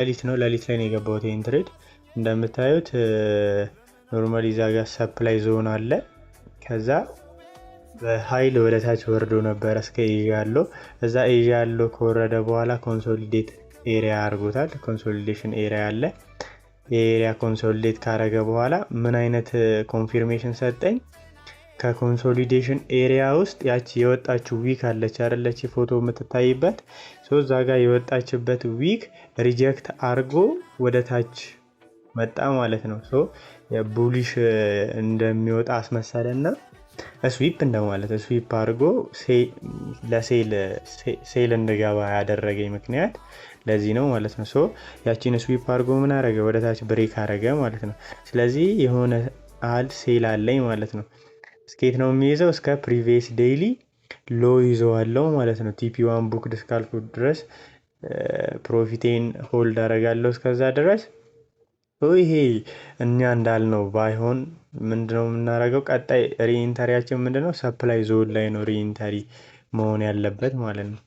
ሌሊት ነው። ሌሊት ላይ ነው የገባሁት ይሄን ትሬድ። እንደምታዩት ኖርማሊ እዛ ጋር ሰፕላይ ዞን አለ። ከዛ በኃይል ወደ ታች ወርዶ ነበር እስከ ኤዥያ ያለው። እዛ ኤዥያ ያለው ከወረደ በኋላ ኮንሶሊዴት ኤሪያ አድርጎታል። ኮንሶሊዴሽን ኤሪያ አለ። የኤሪያ ኮንሶሊዴት ካረገ በኋላ ምን አይነት ኮንፊርሜሽን ሰጠኝ? ከኮንሶሊዴሽን ኤሪያ ውስጥ ያቺ የወጣችው ዊክ አለች አይደለች ፎቶ የምትታይበት እዛ ጋር የወጣችበት ዊክ ሪጀክት አርጎ ወደ ታች መጣ ማለት ነው። የቡሊሽ እንደሚወጣ አስመሰለና ስዊፕ እንደማለት ስዊፕ አርጎ ለሴል እንድገባ ያደረገኝ ምክንያት ለዚህ ነው ማለት ነው። ያቺን ስዊፕ አርጎ ምን አረገ? ወደ ታች ብሬክ አረገ ማለት ነው። ስለዚህ የሆነ ሴል አለኝ ማለት ነው። ስኬት ነው የሚይዘው እስከ ፕሪቪየስ ዴይሊ ሎ ይዘዋለው ማለት ነው። ቲፒ1 ቡክ እስካልኩ ድረስ ፕሮፊቴን ሆልድ አረጋለሁ እስከዛ ድረስ። ይሄ እኛ እንዳልነው ባይሆን ምንድነው የምናደርገው? ቀጣይ ሪኢንተሪያችን ምንድነው? ሰፕላይ ዞን ላይ ነው ሪኢንተሪ መሆን ያለበት ማለት ነው።